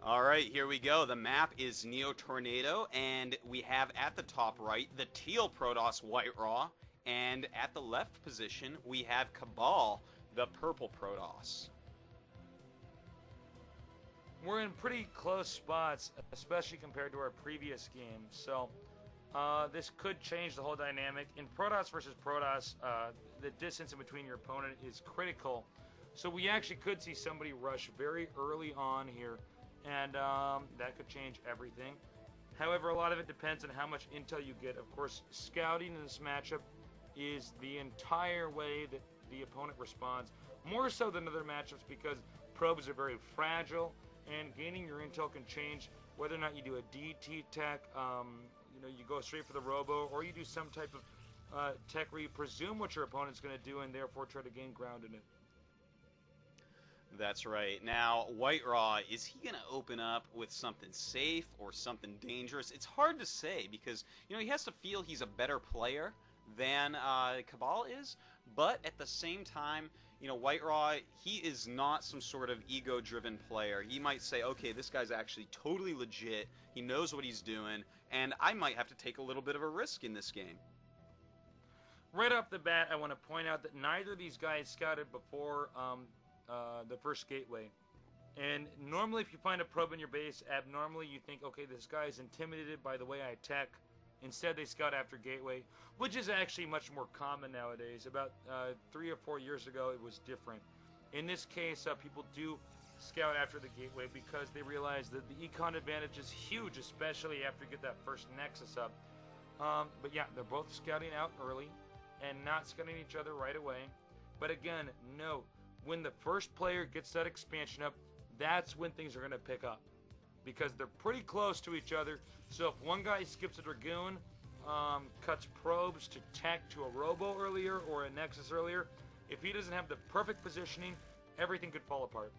All right, here we go. The map is Neo Tornado, and we have at the top right the teal Protoss White Raw, and at the left position we have Cabal, the purple Protoss. We're in pretty close spots, especially compared to our previous game. So this could change the whole dynamic. In Protoss versus Protoss, the distance in between your opponent is critical. So we actually could see somebody rush very early on here, and that could change everything. However, a lot of it depends on how much intel you get. Of course, scouting in this matchup is the entire way that the opponent responds, more so than other matchups because probes are very fragile, and gaining your intel can change whether or not you do a DT tech, you go straight for the robo, or you do some type of tech where you presume what your opponent's going to do and therefore try to gain ground in it. That's right. Now, White Raw, is he going to open up with something safe or something dangerous? It's hard to say because, he has to feel he's a better player than Cabal is, but at the same time, White Raw, he is not some sort of ego-driven player. He might say, okay, this guy's actually totally legit, he knows what he's doing, and I might have to take a little bit of a risk in this game. Right off the bat, I want to point out that neither of these guys scouted before the first gateway. And normally if you find a probe in your base, abnormally you think, okay, this guy is intimidated by the way I tech. Instead, they scout after gateway, which is actually much more common nowadays. About 3 or 4 years ago, it was different. In this case, people do scout after the gateway because they realize that the econ advantage is huge, especially after you get that first nexus up. But yeah, they're both scouting out early and not scouting each other right away. But again, note, when the first player gets that expansion up, that's when things are going to pick up. Because they're pretty close to each other. So if one guy skips a Dragoon, cuts probes to tech to a Robo earlier or a Nexus earlier, if he doesn't have the perfect positioning, everything could fall apart.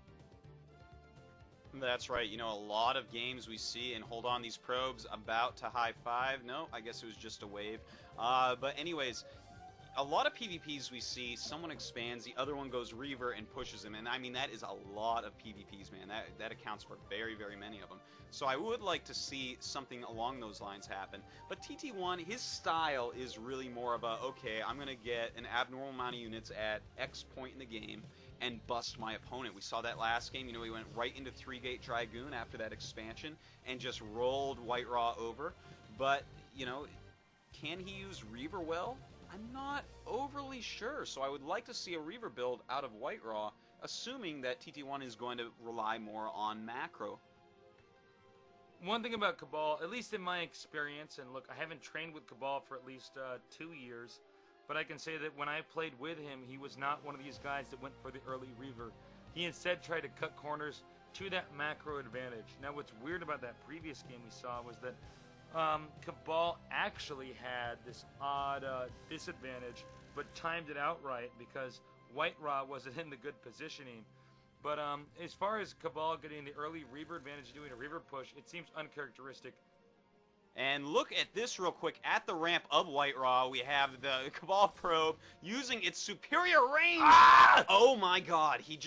That's right. A lot of games we see, and hold on, these probes about to high five. No, I guess it was just a wave. But anyways, a lot of PvPs we see, someone expands, the other one goes Reaver and pushes him, and I mean, that is a lot of PvPs, man. That accounts for very, very many of them. So I would like to see something along those lines happen. But TT1, his style is really more of a, okay, I'm going to get an abnormal amount of units at X point in the game and bust my opponent. We saw that last game. He went right into 3-gate Dragoon after that expansion and just rolled White Raw over. But, can he use Reaver well? I'm not overly sure, so I would like to see a Reaver build out of White Raw, assuming that TT1 is going to rely more on macro. One thing about Cabal, at least in my experience, and look, I haven't trained with Cabal for at least 2 years, but I can say that when I played with him, he was not one of these guys that went for the early Reaver. He instead tried to cut corners to that macro advantage. Now, what's weird about that previous game we saw was that Cabal actually had this odd disadvantage, but timed it out right because White Raw wasn't in the good positioning. But as far as Cabal getting the early Reaver advantage and doing a Reaver push, it seems uncharacteristic. And look at this real quick. At the ramp of White Raw, we have the Cabal probe using its superior range. Ah! Oh my god, he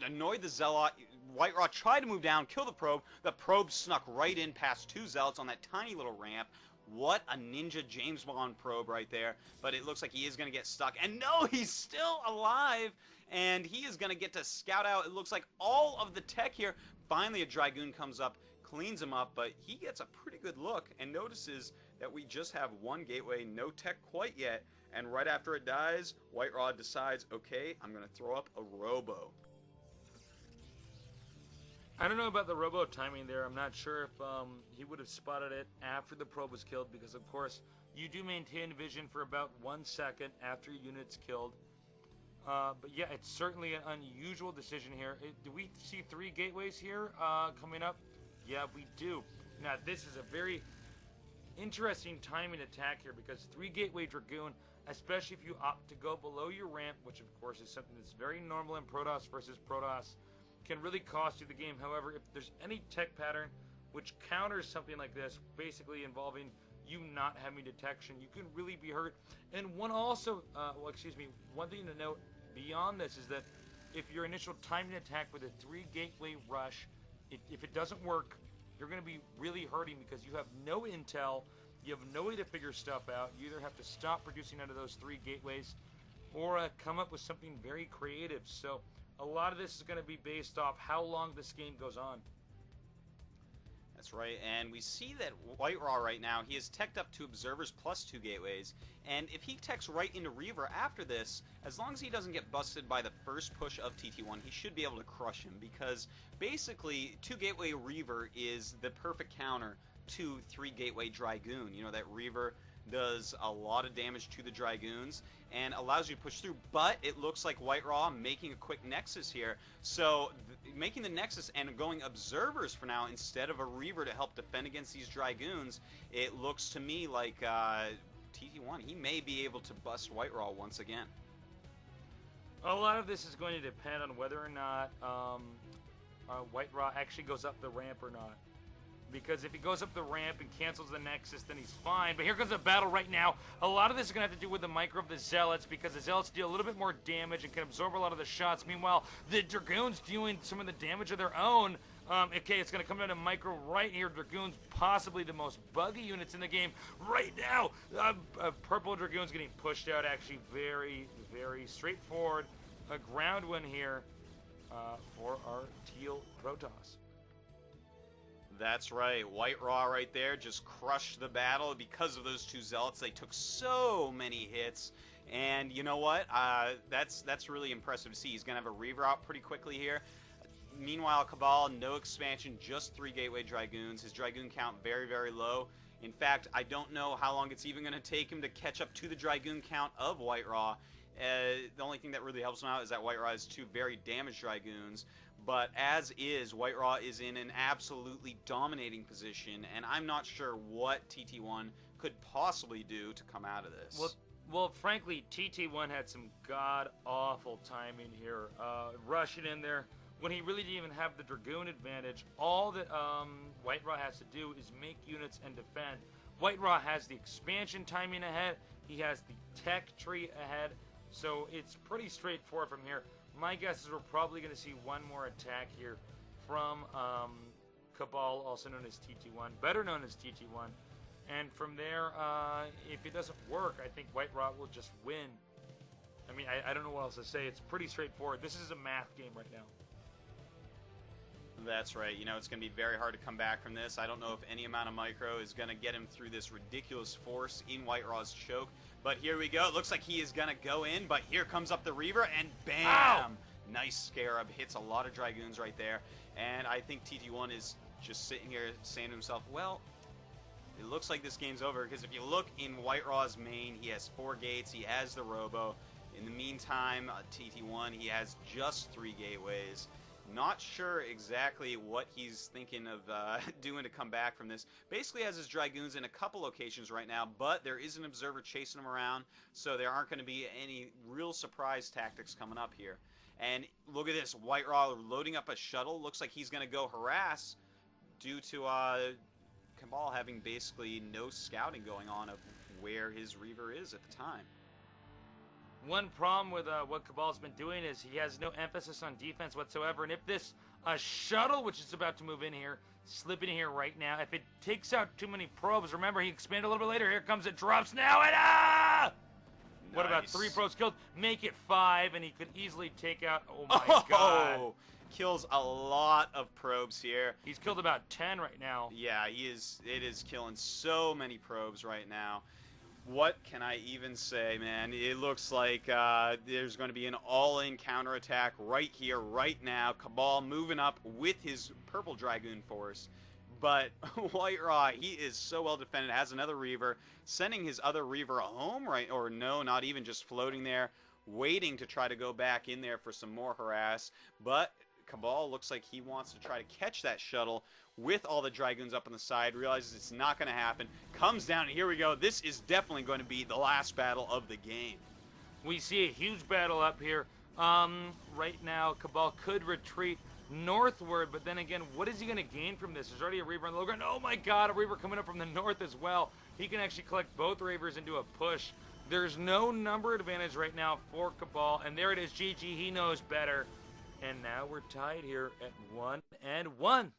annoyed the Zealot. White Raw tried to move down, kill the probe. The probe snuck right in past 2 Zealots on that tiny little ramp. What a ninja James Bond probe right there. But it looks like he is going to get stuck. And no, he's still alive. And he is going to get to scout out, it looks like, all of the tech here. Finally, a Dragoon comes up, cleans him up, but he gets a pretty good look and notices that we just have one gateway, no tech quite yet. And right after it dies, White Raw decides, okay, I'm going to throw up a Robo. I don't know about the Robo timing there. I'm not sure if he would have spotted it after the probe was killed because, of course, you do maintain vision for about 1 second after your unit's killed. But yeah, it's certainly an unusual decision here. Do we see 3 gateways here coming up? Yeah, we do. Now, this is a very interesting timing attack here because 3 gateway Dragoon, especially if you opt to go below your ramp, which of course is something that's very normal in Protoss versus Protoss, can really cost you the game. However, if there's any tech pattern which counters something like this, basically involving you not having detection, you can really be hurt. And one thing to note beyond this is that if your initial timing attack with a 3 gateway rush if it doesn't work, you're going to be really hurting because you have no intel, you have no way to figure stuff out. You either have to stop producing out of those 3 gateways or come up with something very creative. So a lot of this is going to be based off how long this game goes on. That's right, and we see that White Raw right now, he is teched up to Observers plus 2 gateways, and if he techs right into Reaver after this, as long as he doesn't get busted by the first push of TT1, he should be able to crush him, because basically 2 gateway Reaver is the perfect counter to 3 gateway Dragoon. You know, that Reaver does a lot of damage to the Dragoons and allows you to push through, but it looks like White Raw making a quick Nexus here, so making the Nexus and going Observers for now instead of a Reaver to help defend against these Dragoons, it looks to me like TT1, he may be able to bust White Raw once again. A lot of this is going to depend on whether or not White Raw actually goes up the ramp or not. Because if he goes up the ramp and cancels the Nexus, then he's fine. But here comes a battle right now. A lot of this is going to have to do with the micro of the Zealots, because the Zealots deal a little bit more damage and can absorb a lot of the shots. Meanwhile, the Dragoons doing some of the damage of their own. Okay, it's going to come down to micro right here. Dragoons, possibly the most buggy units in the game right now. Purple Dragoons getting pushed out, actually very, very straightforward. A ground win here for our Teal Protoss. That's right, White Raw right there just crushed the battle because of those 2 Zealots. They took so many hits, and you know what? That's really impressive to see. He's going to have a Reaver out pretty quickly here. Meanwhile, Kabal, no expansion, just 3 Gateway Dragoons. His Dragoon count very, very low. In fact, I don't know how long it's even going to take him to catch up to the Dragoon count of White Raw. The only thing that really helps him out is that White Raw has 2 very damaged Dragoons. But as is, White Raw is in an absolutely dominating position, and I'm not sure what TT1 could possibly do to come out of this. Well, frankly, TT1 had some god-awful timing here. Rushing in there when he really didn't even have the Dragoon advantage. All that White Raw has to do is make units and defend. White Raw has the expansion timing ahead. He has the tech tree ahead. So it's pretty straightforward from here. My guess is we're probably going to see one more attack here from Kabal, also known as TT1, better known as TT1. And from there, if it doesn't work, I think White Raw will just win. I mean, I don't know what else to say. It's pretty straightforward. This is a math game right now. That's right. You know, it's going to be very hard to come back from this. I don't know if any amount of micro is going to get him through this ridiculous force in White Raw's choke. But here we go. It looks like he is going to go in, but here comes up the Reaver, and bam! Ow! Nice Scarab. Hits a lot of Dragoons right there. And I think TT1 is just sitting here saying to himself, well, it looks like this game's over, because if you look in White Raw's main, he has 4 gates, he has the Robo. In the meantime, TT1, he has just 3 gateways. Not sure exactly what he's thinking of doing to come back from this. Basically has his Dragoons in a couple locations right now, but there is an Observer chasing him around, so there aren't going to be any real surprise tactics coming up here. And look at this, White Raw loading up a shuttle. Looks like he's going to go harass due to Kabal having basically no scouting going on of where his Reaver is at the time. One problem with what Kabal's been doing is he has no emphasis on defense whatsoever. And if this shuttle, which is about to move in here, slip in here right now, if it takes out too many probes, remember he expanded a little bit later. Here comes it, drops now, and Nice. What about 3 probes killed? Make it 5, and he could easily take out. Oh my God! Kills a lot of probes here. He's killed about 10 right now. Yeah, he is. It is killing so many probes right now. What can I even say, man? It looks like there's going to be an all-in counterattack right here, right now. Kabal moving up with his purple Dragoon force. But White Raw, he is so well defended, has another Reaver, sending his other Reaver home, right? Or no, not even, just floating there, waiting to try to go back in there for some more harass. But Kabal looks like he wants to try to catch that shuttle with all the Dragoons up on the side, realizes it's not going to happen, comes down, and here we go. This is definitely going to be the last battle of the game. We see a huge battle up here. Right now, Kabal could retreat northward, but then again, what is he going to gain from this? There's already a Reaver on the low ground. Oh my God, a Reaver coming up from the north as well. He can actually collect both Reavers into a push. There's no number advantage right now for Kabal, and there it is, GG, he knows better. And now we're tied here at 1-1.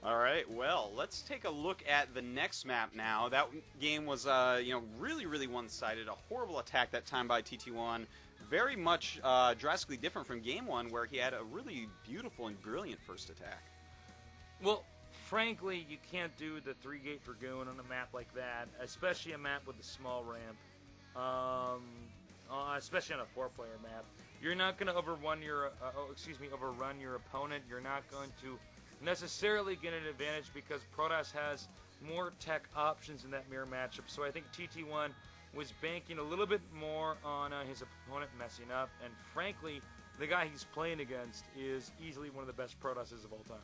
All right, well, let's take a look at the next map now. That game was, really, really one-sided. A horrible attack that time by TT1. Very much drastically different from Game 1, where he had a really beautiful and brilliant first attack. Well, frankly, you can't do the 3-gate Dragoon on a map like that, especially a map with a small ramp, especially on a 4-player map. You're not going to overrun your opponent. You're not going to necessarily get an advantage because Protoss has more tech options in that mirror matchup. So I think TT1 was banking a little bit more on his opponent messing up, and frankly, the guy he's playing against is easily one of the best Protosses of all time.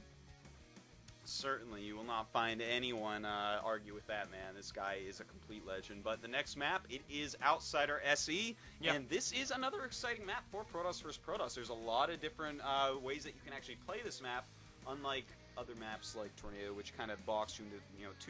Certainly, you will not find anyone argue with that, man. This guy is a complete legend. But the next map, it is Outsider SE, and this is another exciting map for Protoss vs. Protoss. There's a lot of different ways that you can actually play this map, unlike other maps like Tornado, which kind of box you into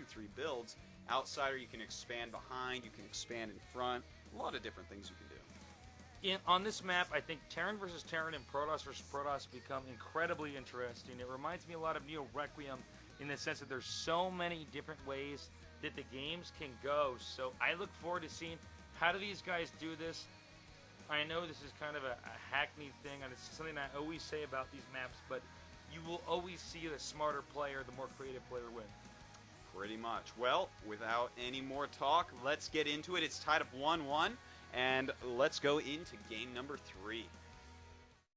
2-3 builds. Outsider, you can expand behind, you can expand in front. A lot of different things you can do. On this map, I think Terran versus Terran and Protoss versus Protoss become incredibly interesting. It reminds me a lot of Neo Requiem in the sense that there's so many different ways that the games can go. So I look forward to seeing how do these guys do this. I know this is kind of a hackneyed thing, and it's something I always say about these maps, but you will always see the smarter player, the more creative player win. Pretty much. Well, without any more talk, let's get into it. It's tied up 1-1. And let's go into game number 3.